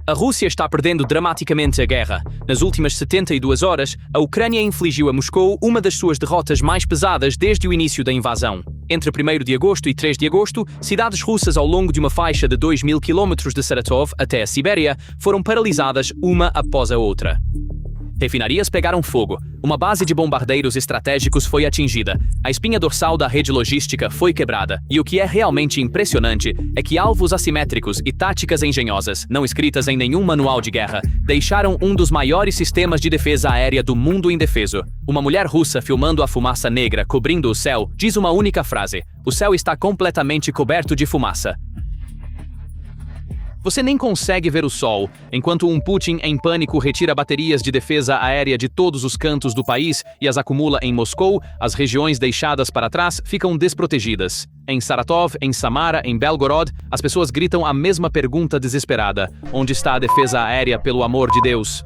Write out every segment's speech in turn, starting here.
A Rússia está perdendo dramaticamente a guerra. Nas últimas 72 horas, a Ucrânia infligiu a Moscou uma das suas derrotas mais pesadas desde o início da invasão. Entre 1º de agosto e 3 de agosto, cidades russas ao longo de uma faixa de 2.000 km de Saratov até a Sibéria foram paralisadas uma após a outra. Refinarias pegaram fogo, uma base de bombardeiros estratégicos foi atingida, a espinha dorsal da rede logística foi quebrada, e o que é realmente impressionante é que alvos assimétricos e táticas engenhosas, não escritas em nenhum manual de guerra, deixaram um dos maiores sistemas de defesa aérea do mundo indefeso. Uma mulher russa filmando a fumaça negra cobrindo o céu diz uma única frase: "O céu está completamente coberto de fumaça." Você nem consegue ver o sol, enquanto um Putin em pânico retira baterias de defesa aérea de todos os cantos do país e as acumula em Moscou, as regiões deixadas para trás ficam desprotegidas. Em Saratov, em Samara, em Belgorod, as pessoas gritam a mesma pergunta desesperada: onde está a defesa aérea, pelo amor de Deus?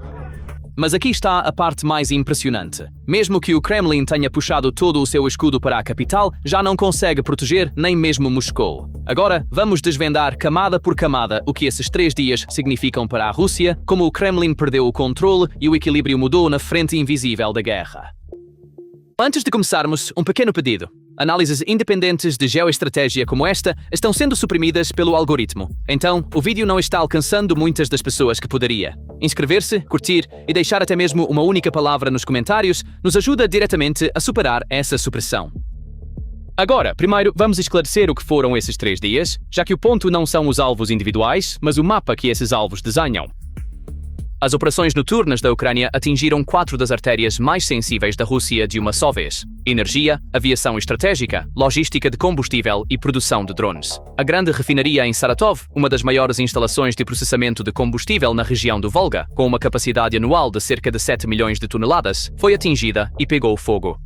Mas aqui está a parte mais impressionante. Mesmo que o Kremlin tenha puxado todo o seu escudo para a capital, já não consegue proteger nem mesmo Moscou. Agora, vamos desvendar camada por camada o que esses 3 dias significam para a Rússia, como o Kremlin perdeu o controle e o equilíbrio mudou na frente invisível da guerra. Antes de começarmos, um pequeno pedido. Análises independentes de geoestratégia como esta estão sendo suprimidas pelo algoritmo. Então, o vídeo não está alcançando muitas das pessoas que poderia. Inscrever-se, curtir e deixar até mesmo uma única palavra nos comentários nos ajuda diretamente a superar essa supressão. Agora, primeiro, vamos esclarecer o que foram esses 3 dias, já que o ponto não são os alvos individuais, mas o mapa que esses alvos desenham. As operações noturnas da Ucrânia atingiram 4 das artérias mais sensíveis da Rússia de uma só vez: energia, aviação estratégica, logística de combustível e produção de drones. A grande refinaria em Saratov, uma das maiores instalações de processamento de combustível na região do Volga, com uma capacidade anual de cerca de 7 milhões de toneladas, foi atingida e pegou fogo.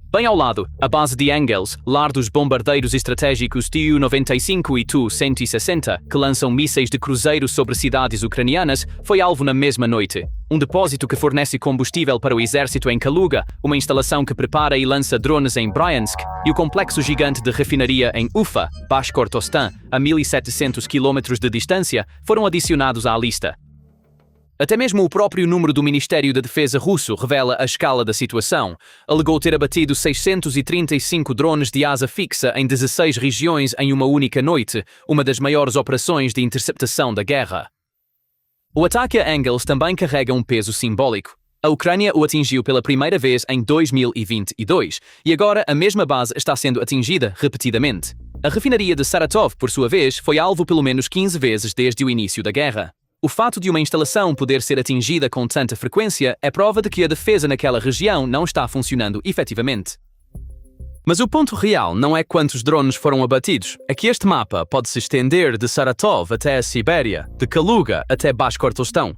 Bem ao lado, a base de Engels, lar dos bombardeiros estratégicos Tu-95 e Tu-160, que lançam mísseis de cruzeiro sobre cidades ucranianas, foi alvo na mesma noite. Um depósito que fornece combustível para o exército em Kaluga, uma instalação que prepara e lança drones em Bryansk, e o complexo gigante de refinaria em Ufa, Bashkortostan, a 1.700 km de distância, foram adicionados à lista. Até mesmo o próprio número do Ministério da Defesa russo revela a escala da situação. Alegou ter abatido 635 drones de asa fixa em 16 regiões em uma única noite, uma das maiores operações de interceptação da guerra. O ataque a Engels também carrega um peso simbólico. A Ucrânia o atingiu pela primeira vez em 2022, e agora a mesma base está sendo atingida repetidamente. A refinaria de Saratov, por sua vez, foi alvo pelo menos 15 vezes desde o início da guerra. O fato de uma instalação poder ser atingida com tanta frequência é prova de que a defesa naquela região não está funcionando efetivamente. Mas o ponto real não é quantos drones foram abatidos, é que este mapa pode se estender de Saratov até a Sibéria, de Kaluga até Bashkortostan.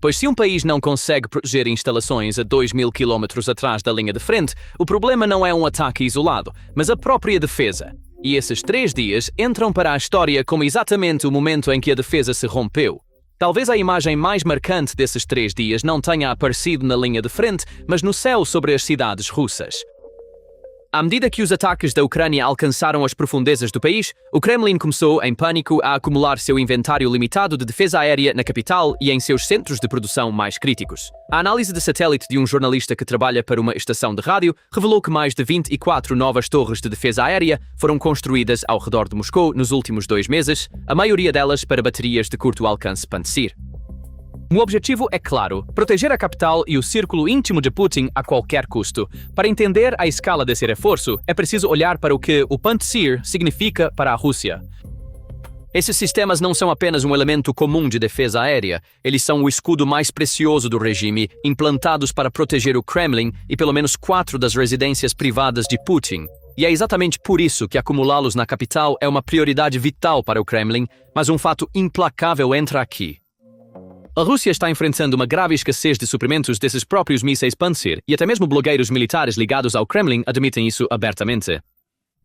Pois se um país não consegue proteger instalações a 2.000 km atrás da linha de frente, o problema não é um ataque isolado, mas a própria defesa. E esses 3 dias entram para a história como exatamente o momento em que a defesa se rompeu. Talvez a imagem mais marcante desses 3 dias não tenha aparecido na linha de frente, mas no céu sobre as cidades russas. À medida que os ataques da Ucrânia alcançaram as profundezas do país, o Kremlin começou, em pânico, a acumular seu inventário limitado de defesa aérea na capital e em seus centros de produção mais críticos. A análise de satélite de um jornalista que trabalha para uma estação de rádio revelou que mais de 24 novas torres de defesa aérea foram construídas ao redor de Moscou nos últimos 2 meses, a maioria delas para baterias de curto alcance Pantsir. O objetivo é claro: proteger a capital e o círculo íntimo de Putin a qualquer custo. Para entender a escala desse reforço, é preciso olhar para o que o Pantsir significa para a Rússia. Esses sistemas não são apenas um elemento comum de defesa aérea, eles são o escudo mais precioso do regime, implantados para proteger o Kremlin e pelo menos 4 das residências privadas de Putin. E é exatamente por isso que acumulá-los na capital é uma prioridade vital para o Kremlin, mas um fato implacável entra aqui. A Rússia está enfrentando uma grave escassez de suprimentos desses próprios mísseis Pantsir, e até mesmo blogueiros militares ligados ao Kremlin admitem isso abertamente.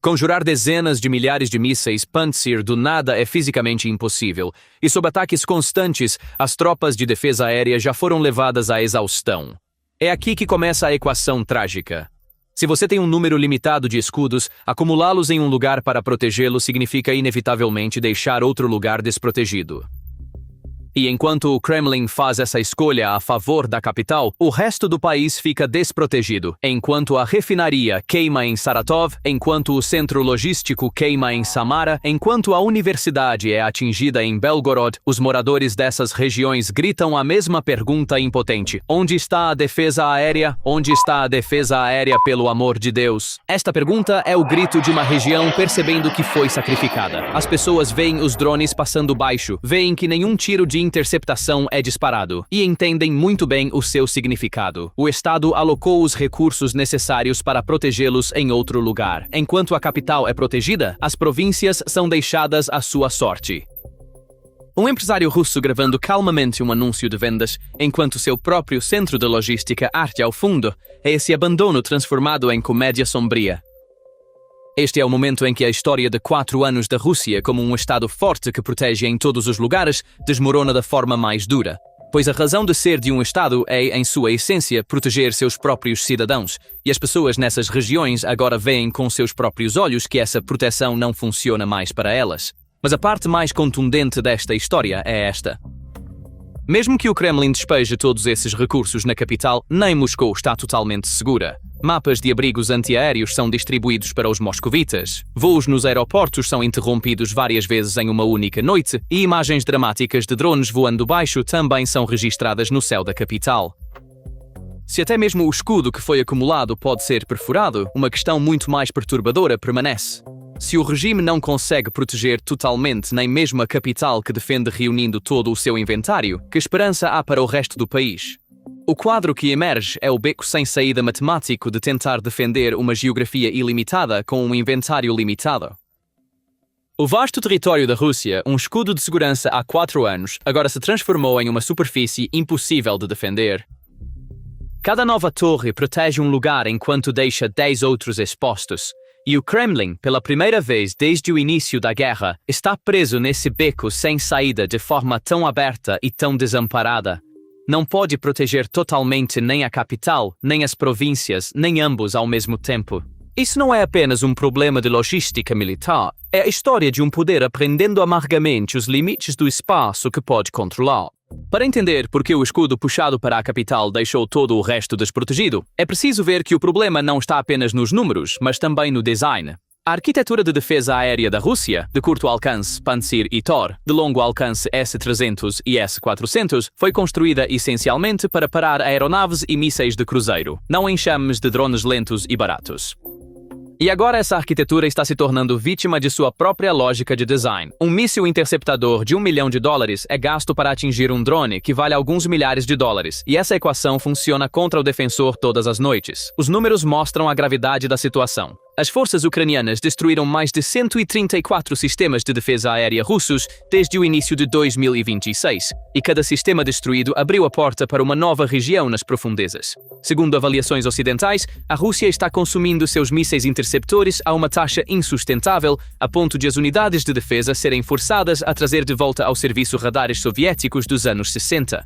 Conjurar dezenas de milhares de mísseis Pantsir do nada é fisicamente impossível, e sob ataques constantes, as tropas de defesa aérea já foram levadas à exaustão. É aqui que começa a equação trágica. Se você tem um número limitado de escudos, acumulá-los em um lugar para protegê-los significa inevitavelmente deixar outro lugar desprotegido. E enquanto o Kremlin faz essa escolha a favor da capital, o resto do país fica desprotegido. Enquanto a refinaria queima em Saratov, enquanto o centro logístico queima em Samara, enquanto a universidade é atingida em Belgorod, os moradores dessas regiões gritam a mesma pergunta impotente: onde está a defesa aérea? Onde está a defesa aérea, pelo amor de Deus? Esta pergunta é o grito de uma região percebendo que foi sacrificada. As pessoas veem os drones passando baixo, veem que nenhum tiro de interceptação é disparado e entendem muito bem o seu significado. O Estado alocou os recursos necessários para protegê-los em outro lugar. Enquanto a capital é protegida, as províncias são deixadas à sua sorte. Um empresário russo gravando calmamente um anúncio de vendas, enquanto seu próprio centro de logística arde ao fundo, é esse abandono transformado em comédia sombria. Este é o momento em que a história de 4 anos da Rússia como um Estado forte que protege em todos os lugares desmorona da forma mais dura. Pois a razão de ser de um Estado é, em sua essência, proteger seus próprios cidadãos. E as pessoas nessas regiões agora veem com seus próprios olhos que essa proteção não funciona mais para elas. Mas a parte mais contundente desta história é esta. Mesmo que o Kremlin despeje todos esses recursos na capital, nem Moscou está totalmente segura. Mapas de abrigos antiaéreos são distribuídos para os moscovitas, voos nos aeroportos são interrompidos várias vezes em uma única noite e imagens dramáticas de drones voando baixo também são registradas no céu da capital. Se até mesmo o escudo que foi acumulado pode ser perfurado, uma questão muito mais perturbadora permanece. Se o regime não consegue proteger totalmente nem mesmo a capital que defende reunindo todo o seu inventário, que esperança há para o resto do país? O quadro que emerge é o beco sem saída matemático de tentar defender uma geografia ilimitada com um inventário limitado. O vasto território da Rússia, um escudo de segurança há 4 anos, agora se transformou em uma superfície impossível de defender. Cada nova torre protege um lugar enquanto deixa 10 outros expostos. E o Kremlin, pela primeira vez desde o início da guerra, está preso nesse beco sem saída de forma tão aberta e tão desamparada. Não pode proteger totalmente nem a capital, nem as províncias, nem ambos ao mesmo tempo. Isso não é apenas um problema de logística militar, é a história de um poder aprendendo amargamente os limites do espaço que pode controlar. Para entender por que o escudo puxado para a capital deixou todo o resto desprotegido, é preciso ver que o problema não está apenas nos números, mas também no design. A arquitetura de defesa aérea da Rússia, de curto alcance Pantsir e Tor, de longo alcance S-300 e S-400, foi construída essencialmente para parar aeronaves e mísseis de cruzeiro, não enxames de drones lentos e baratos. E agora essa arquitetura está se tornando vítima de sua própria lógica de design. Um míssil interceptador de $1 milhão é gasto para atingir um drone que vale alguns milhares de dólares, e essa equação funciona contra o defensor todas as noites. Os números mostram a gravidade da situação. As forças ucranianas destruíram mais de 134 sistemas de defesa aérea russos desde o início de 2026, e cada sistema destruído abriu a porta para uma nova região nas profundezas. Segundo avaliações ocidentais, a Rússia está consumindo seus mísseis interceptores a uma taxa insustentável, a ponto de as unidades de defesa serem forçadas a trazer de volta ao serviço radares soviéticos dos anos 60.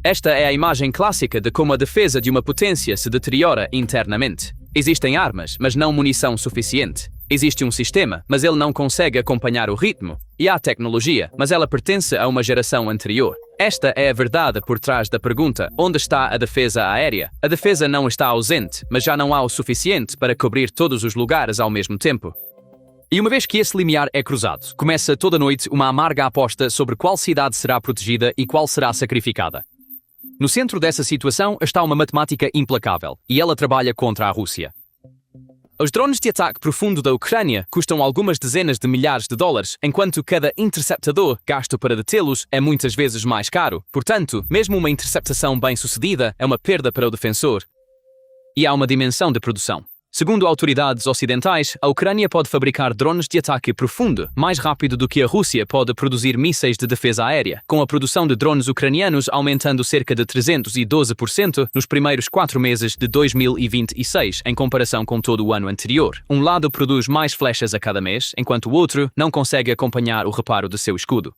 Esta é a imagem clássica de como a defesa de uma potência se deteriora internamente. Existem armas, mas não munição suficiente. Existe um sistema, mas ele não consegue acompanhar o ritmo. E há tecnologia, mas ela pertence a uma geração anterior. Esta é a verdade por trás da pergunta: onde está a defesa aérea? A defesa não está ausente, mas já não há o suficiente para cobrir todos os lugares ao mesmo tempo. E uma vez que esse limiar é cruzado, começa toda noite uma amarga aposta sobre qual cidade será protegida e qual será sacrificada. No centro dessa situação está uma matemática implacável, e ela trabalha contra a Rússia. Os drones de ataque profundo da Ucrânia custam algumas dezenas de milhares de dólares, enquanto cada interceptador gasto para detê-los é muitas vezes mais caro. Portanto, mesmo uma interceptação bem-sucedida é uma perda para o defensor. E há uma dimensão de produção. Segundo autoridades ocidentais, a Ucrânia pode fabricar drones de ataque profundo mais rápido do que a Rússia pode produzir mísseis de defesa aérea, com a produção de drones ucranianos aumentando cerca de 312% nos primeiros 4 meses de 2026, em comparação com todo o ano anterior. Um lado produz mais flechas a cada mês, enquanto o outro não consegue acompanhar o reparo de seu escudo.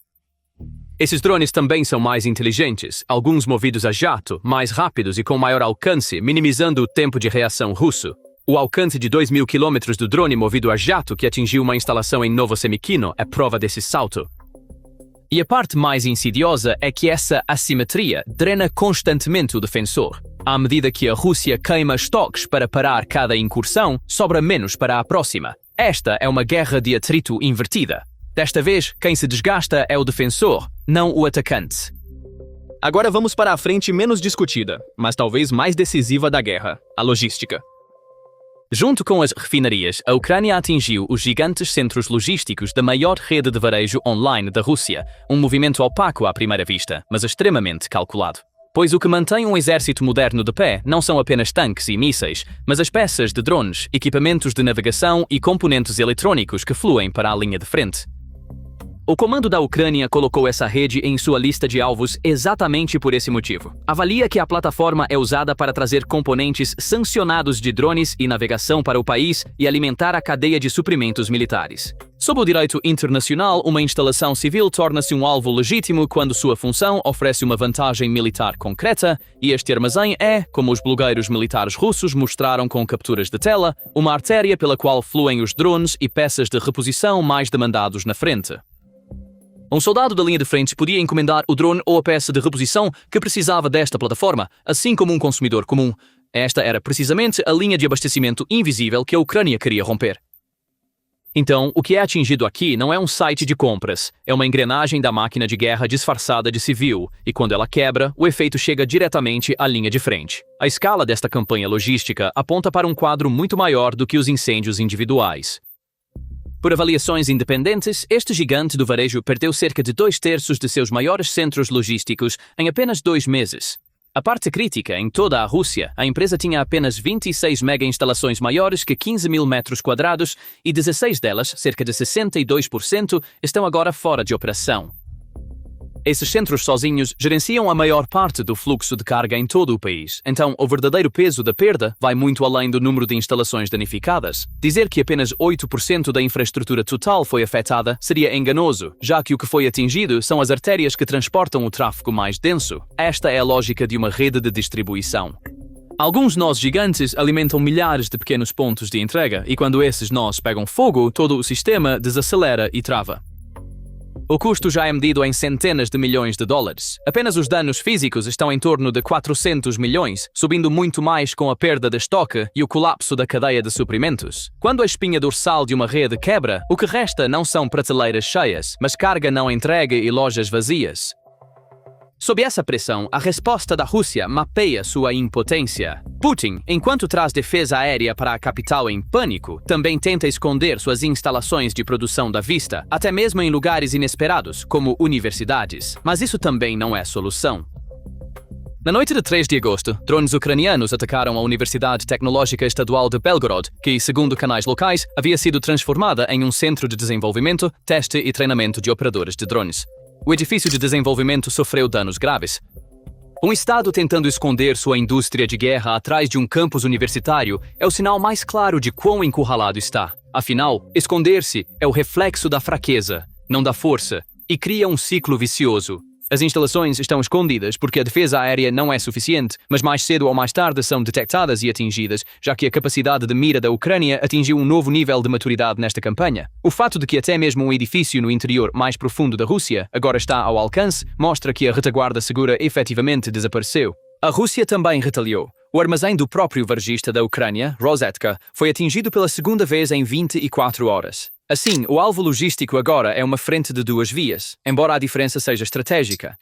Esses drones também são mais inteligentes, alguns movidos a jato, mais rápidos e com maior alcance, minimizando o tempo de reação russo. O alcance de 2.000 km do drone movido a jato que atingiu uma instalação em Novosemikino é prova desse salto. E a parte mais insidiosa é que essa assimetria drena constantemente o defensor. À medida que a Rússia queima estoques para parar cada incursão, sobra menos para a próxima. Esta é uma guerra de atrito invertida. Desta vez, quem se desgasta é o defensor, não o atacante. Agora vamos para a frente menos discutida, mas talvez mais decisiva da guerra, a logística. Junto com as refinarias, a Ucrânia atingiu os gigantes centros logísticos da maior rede de varejo online da Rússia, um movimento opaco à primeira vista, mas extremamente calculado. Pois o que mantém um exército moderno de pé não são apenas tanques e mísseis, mas as peças de drones, equipamentos de navegação e componentes eletrônicos que fluem para a linha de frente. O comando da Ucrânia colocou essa rede em sua lista de alvos exatamente por esse motivo. Avalia que a plataforma é usada para trazer componentes sancionados de drones e navegação para o país e alimentar a cadeia de suprimentos militares. Sob o direito internacional, uma instalação civil torna-se um alvo legítimo quando sua função oferece uma vantagem militar concreta, e este armazém é, como os blogueiros militares russos mostraram com capturas de tela, uma artéria pela qual fluem os drones e peças de reposição mais demandados na frente. Um soldado da linha de frente podia encomendar o drone ou a peça de reposição que precisava desta plataforma, assim como um consumidor comum. Esta era precisamente a linha de abastecimento invisível que a Ucrânia queria romper. Então, o que é atingido aqui não é um site de compras, é uma engrenagem da máquina de guerra disfarçada de civil, e quando ela quebra, o efeito chega diretamente à linha de frente. A escala desta campanha logística aponta para um quadro muito maior do que os incêndios individuais. Por avaliações independentes, este gigante do varejo perdeu cerca de 2/3 de seus maiores centros logísticos em apenas 2 meses. A parte crítica, em toda a Rússia, a empresa tinha apenas 26 mega-instalações maiores que 15.000 metros quadrados e 16 delas, cerca de 62%, estão agora fora de operação. Esses centros sozinhos gerenciam a maior parte do fluxo de carga em todo o país, então o verdadeiro peso da perda vai muito além do número de instalações danificadas. Dizer que apenas 8% da infraestrutura total foi afetada seria enganoso, já que o que foi atingido são as artérias que transportam o tráfego mais denso. Esta é a lógica de uma rede de distribuição. Alguns nós gigantes alimentam milhares de pequenos pontos de entrega, e quando esses nós pegam fogo, todo o sistema desacelera e trava. O custo já é medido em centenas de milhões de dólares. Apenas os danos físicos estão em torno de 400 milhões, subindo muito mais com a perda de estoque e o colapso da cadeia de suprimentos. Quando a espinha dorsal de uma rede quebra, o que resta não são prateleiras cheias, mas carga não entregue e lojas vazias. Sob essa pressão, a resposta da Rússia mapeia sua impotência. Putin, enquanto traz defesa aérea para a capital em pânico, também tenta esconder suas instalações de produção da vista, até mesmo em lugares inesperados, como universidades. Mas isso também não é solução. Na noite de 3 de agosto, drones ucranianos atacaram a Universidade Tecnológica Estadual de Belgorod, que, segundo canais locais, havia sido transformada em um centro de desenvolvimento, teste e treinamento de operadores de drones. O edifício de desenvolvimento sofreu danos graves. Um Estado tentando esconder sua indústria de guerra atrás de um campus universitário é o sinal mais claro de quão encurralado está. Afinal, esconder-se é o reflexo da fraqueza, não da força, e cria um ciclo vicioso. As instalações estão escondidas porque a defesa aérea não é suficiente, mas mais cedo ou mais tarde são detectadas e atingidas, já que a capacidade de mira da Ucrânia atingiu um novo nível de maturidade nesta campanha. O fato de que até mesmo um edifício no interior mais profundo da Rússia agora está ao alcance mostra que a retaguarda segura efetivamente desapareceu. A Rússia também retaliou. O armazém do próprio varejista da Ucrânia, Rosetka, foi atingido pela segunda vez em 24 horas. Assim, o alvo logístico agora é uma frente de 2 vias, embora a diferença seja estratégica.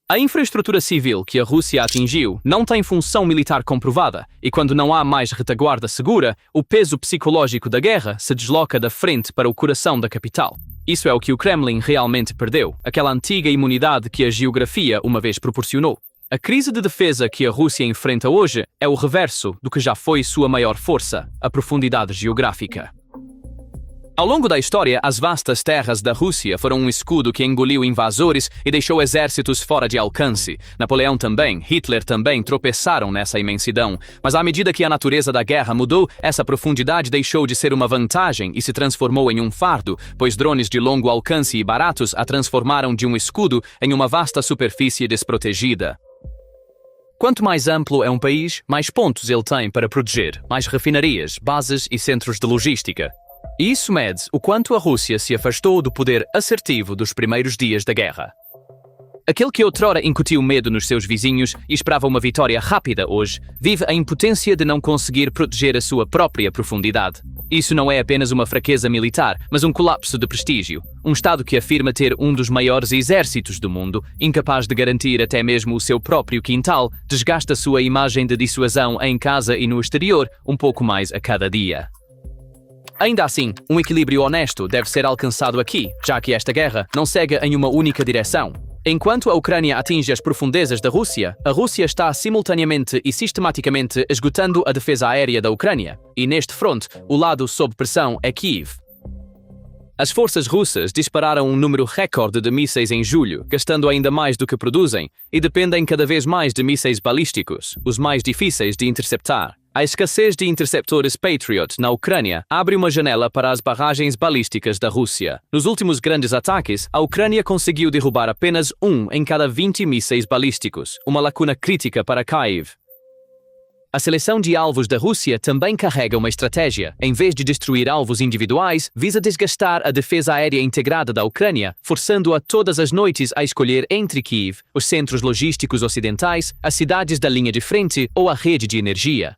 A infraestrutura civil que a Rússia atingiu não tem função militar comprovada, e quando não há mais retaguarda segura, o peso psicológico da guerra se desloca da frente para o coração da capital. Isso é o que o Kremlin realmente perdeu, aquela antiga imunidade que a geografia uma vez proporcionou. A crise de defesa que a Rússia enfrenta hoje é o reverso do que já foi sua maior força, a profundidade geográfica. Ao longo da história, as vastas terras da Rússia foram um escudo que engoliu invasores e deixou exércitos fora de alcance. Napoleão também, Hitler também tropeçaram nessa imensidão. Mas à medida que a natureza da guerra mudou, essa profundidade deixou de ser uma vantagem e se transformou em um fardo, pois drones de longo alcance e baratos a transformaram de um escudo em uma vasta superfície desprotegida. Quanto mais amplo é um país, mais pontos ele tem para proteger, mais refinarias, bases e centros de logística. E isso mede o quanto a Rússia se afastou do poder assertivo dos primeiros dias da guerra. Aquele que outrora incutiu medo nos seus vizinhos e esperava uma vitória rápida hoje, vive a impotência de não conseguir proteger a sua própria profundidade. Isso não é apenas uma fraqueza militar, mas um colapso de prestígio. Um Estado que afirma ter um dos maiores exércitos do mundo, incapaz de garantir até mesmo o seu próprio quintal, desgasta sua imagem de dissuasão em casa e no exterior um pouco mais a cada dia. Ainda assim, um equilíbrio honesto deve ser alcançado aqui, já que esta guerra não segue em uma única direção. Enquanto a Ucrânia atinge as profundezas da Rússia, a Rússia está simultaneamente e sistematicamente esgotando a defesa aérea da Ucrânia, e neste fronte, o lado sob pressão é Kiev. As forças russas dispararam um número recorde de mísseis em julho, gastando ainda mais do que produzem, e dependem cada vez mais de mísseis balísticos, os mais difíceis de interceptar. A escassez de interceptores Patriot na Ucrânia abre uma janela para as barragens balísticas da Rússia. Nos últimos grandes ataques, a Ucrânia conseguiu derrubar apenas 1 em cada 20 mísseis balísticos, uma lacuna crítica para Kyiv. A seleção de alvos da Rússia também carrega uma estratégia. Em vez de destruir alvos individuais, visa desgastar a defesa aérea integrada da Ucrânia, forçando-a todas as noites a escolher entre Kyiv, os centros logísticos ocidentais, as cidades da linha de frente ou a rede de energia.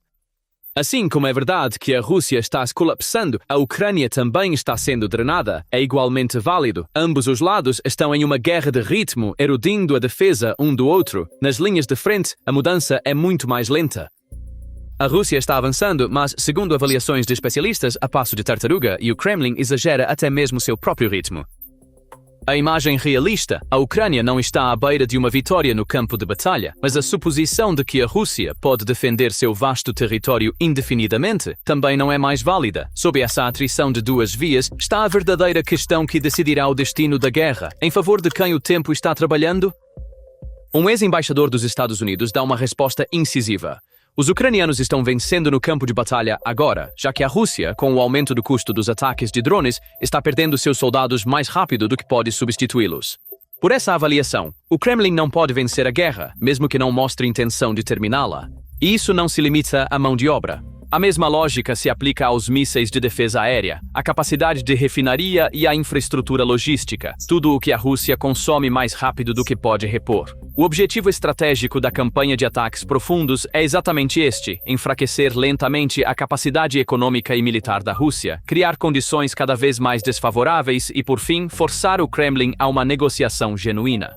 Assim como é verdade que a Rússia está se colapsando, a Ucrânia também está sendo drenada. É igualmente válido. Ambos os lados estão em uma guerra de ritmo, erudindo a defesa um do outro. Nas linhas de frente, a mudança é muito mais lenta. A Rússia está avançando, mas, segundo avaliações de especialistas, a passo de tartaruga, e o Kremlin exagera até mesmo seu próprio ritmo. A imagem realista, a Ucrânia não está à beira de uma vitória no campo de batalha, mas a suposição de que a Rússia pode defender seu vasto território indefinidamente também não é mais válida. Sob essa atrição de duas vias está a verdadeira questão que decidirá o destino da guerra, em favor de quem o tempo está trabalhando? Um ex-embaixador dos Estados Unidos dá uma resposta incisiva. Os ucranianos estão vencendo no campo de batalha agora, já que a Rússia, com o aumento do custo dos ataques de drones, está perdendo seus soldados mais rápido do que pode substituí-los. Por essa avaliação, o Kremlin não pode vencer a guerra, mesmo que não mostre intenção de terminá-la. E isso não se limita à mão de obra. A mesma lógica se aplica aos mísseis de defesa aérea, à capacidade de refinaria e à infraestrutura logística, tudo o que a Rússia consome mais rápido do que pode repor. O objetivo estratégico da campanha de ataques profundos é exatamente este: enfraquecer lentamente a capacidade econômica e militar da Rússia, criar condições cada vez mais desfavoráveis e, por fim, forçar o Kremlin a uma negociação genuína.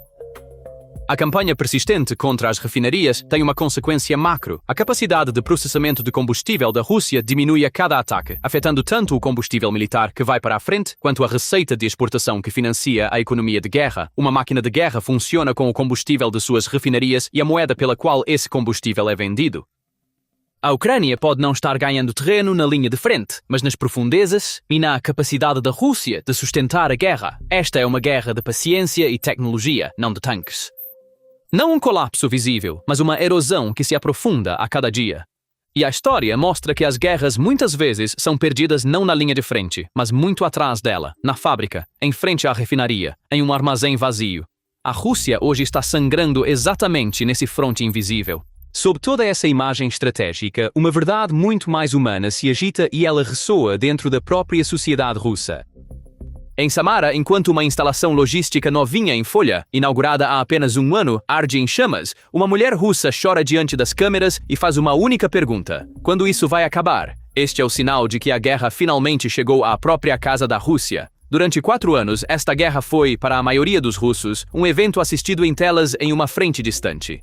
A campanha persistente contra as refinarias tem uma consequência macro. A capacidade de processamento de combustível da Rússia diminui a cada ataque, afetando tanto o combustível militar que vai para a frente, quanto a receita de exportação que financia a economia de guerra. Uma máquina de guerra funciona com o combustível de suas refinarias e a moeda pela qual esse combustível é vendido. A Ucrânia pode não estar ganhando terreno na linha de frente, mas nas profundezas e na capacidade da Rússia de sustentar a guerra. Esta é uma guerra de paciência e tecnologia, não de tanques. Não um colapso visível, mas uma erosão que se aprofunda a cada dia. E a história mostra que as guerras muitas vezes são perdidas não na linha de frente, mas muito atrás dela, na fábrica, em frente à refinaria, em um armazém vazio. A Rússia hoje está sangrando exatamente nesse fronte invisível. Sob toda essa imagem estratégica, uma verdade muito mais humana se agita e ela ressoa dentro da própria sociedade russa. Em Samara, enquanto uma instalação logística novinha em folha, inaugurada há apenas um ano, arde em chamas, uma mulher russa chora diante das câmeras e faz uma única pergunta: quando isso vai acabar? Este é o sinal de que a guerra finalmente chegou à própria casa da Rússia. Durante 4 anos, esta guerra foi, para a maioria dos russos, um evento assistido em telas em uma frente distante.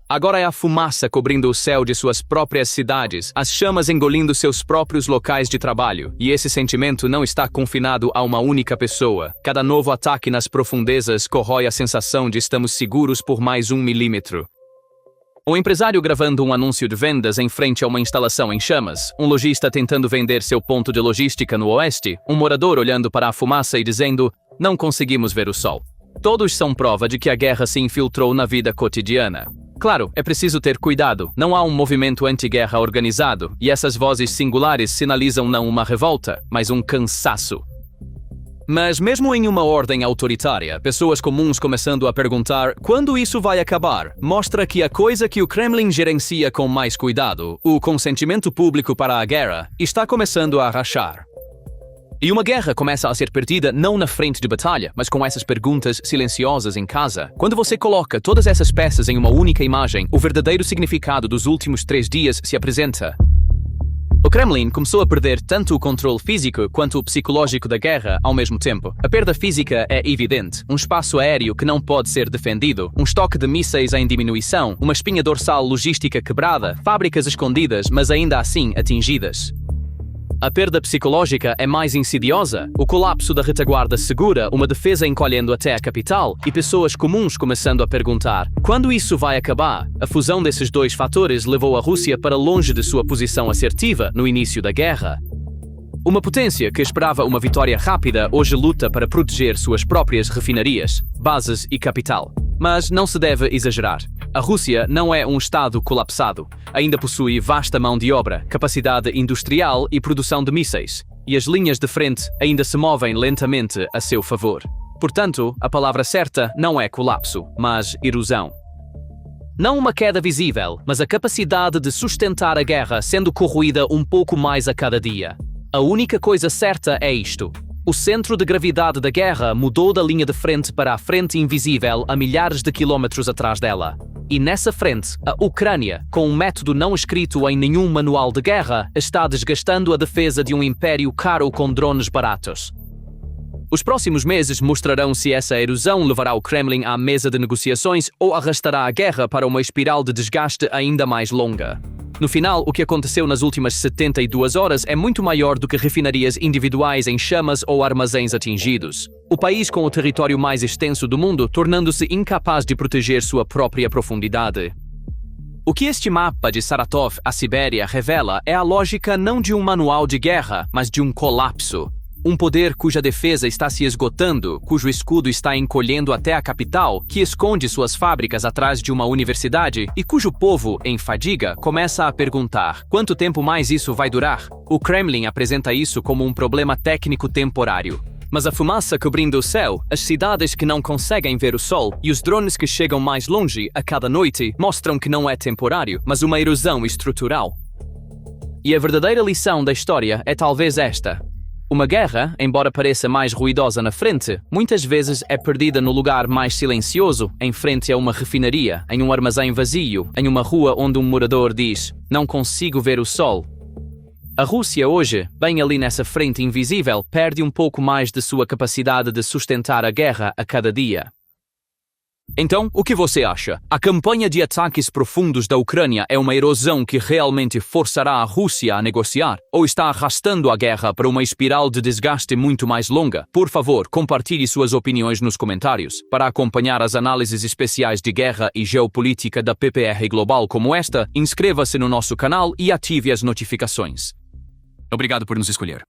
Agora é a fumaça cobrindo o céu de suas próprias cidades, as chamas engolindo seus próprios locais de trabalho, e esse sentimento não está confinado a uma única pessoa. Cada novo ataque nas profundezas corrói a sensação de estamos seguros por mais 1 milímetro. Um empresário gravando um anúncio de vendas em frente a uma instalação em chamas, um lojista tentando vender seu ponto de logística no oeste, um morador olhando para a fumaça e dizendo: não conseguimos ver o sol. Todos são prova de que a guerra se infiltrou na vida cotidiana. Claro, é preciso ter cuidado, não há um movimento anti-guerra organizado, e essas vozes singulares sinalizam não uma revolta, mas um cansaço. Mas mesmo em uma ordem autoritária, pessoas comuns começando a perguntar quando isso vai acabar, mostra que a coisa que o Kremlin gerencia com mais cuidado, o consentimento público para a guerra, está começando a rachar. E uma guerra começa a ser perdida não na frente de batalha, mas com essas perguntas silenciosas em casa. Quando você coloca todas essas peças em uma única imagem, o verdadeiro significado dos últimos 3 dias se apresenta. O Kremlin começou a perder tanto o controle físico quanto o psicológico da guerra ao mesmo tempo. A perda física é evidente. Um espaço aéreo que não pode ser defendido, um estoque de mísseis em diminuição, uma espinha dorsal logística quebrada, fábricas escondidas, mas ainda assim atingidas. A perda psicológica é mais insidiosa, o colapso da retaguarda segura, uma defesa encolhendo até a capital e pessoas comuns começando a perguntar: quando isso vai acabar? A fusão desses 2 fatores levou a Rússia para longe de sua posição assertiva no início da guerra. Uma potência que esperava uma vitória rápida hoje luta para proteger suas próprias refinarias, bases e capital. Mas não se deve exagerar. A Rússia não é um estado colapsado. Ainda possui vasta mão de obra, capacidade industrial e produção de mísseis. E as linhas de frente ainda se movem lentamente a seu favor. Portanto, a palavra certa não é colapso, mas erosão. Não uma queda visível, mas a capacidade de sustentar a guerra sendo corroída um pouco mais a cada dia. A única coisa certa é isto. O centro de gravidade da guerra mudou da linha de frente para a frente invisível a milhares de quilômetros atrás dela. E nessa frente, a Ucrânia, com um método não escrito em nenhum manual de guerra, está desgastando a defesa de um império caro com drones baratos. Os próximos meses mostrarão se essa erosão levará o Kremlin à mesa de negociações ou arrastará a guerra para uma espiral de desgaste ainda mais longa. No final, o que aconteceu nas últimas 72 horas é muito maior do que refinarias individuais em chamas ou armazéns atingidos. O país com o território mais extenso do mundo tornando-se incapaz de proteger sua própria profundidade. O que este mapa de Saratov à Sibéria revela é a lógica não de um manual de guerra, mas de um colapso. Um poder cuja defesa está se esgotando, cujo escudo está encolhendo até a capital, que esconde suas fábricas atrás de uma universidade e cujo povo, em fadiga, começa a perguntar: quanto tempo mais isso vai durar? O Kremlin apresenta isso como um problema técnico temporário. Mas a fumaça cobrindo o céu, as cidades que não conseguem ver o sol e os drones que chegam mais longe a cada noite mostram que não é temporário, mas uma erosão estrutural. E a verdadeira lição da história é talvez esta. Uma guerra, embora pareça mais ruidosa na frente, muitas vezes é perdida no lugar mais silencioso, em frente a uma refinaria, em um armazém vazio, em uma rua onde um morador diz: não consigo ver o sol. A Rússia hoje, bem ali nessa frente invisível, perde um pouco mais de sua capacidade de sustentar a guerra a cada dia. Então, o que você acha? A campanha de ataques profundos da Ucrânia é uma erosão que realmente forçará a Rússia a negociar? Ou está arrastando a guerra para uma espiral de desgaste muito mais longa? Por favor, compartilhe suas opiniões nos comentários. Para acompanhar as análises especiais de guerra e geopolítica da PPR Global como esta, inscreva-se no nosso canal e ative as notificações. Obrigado por nos escolher.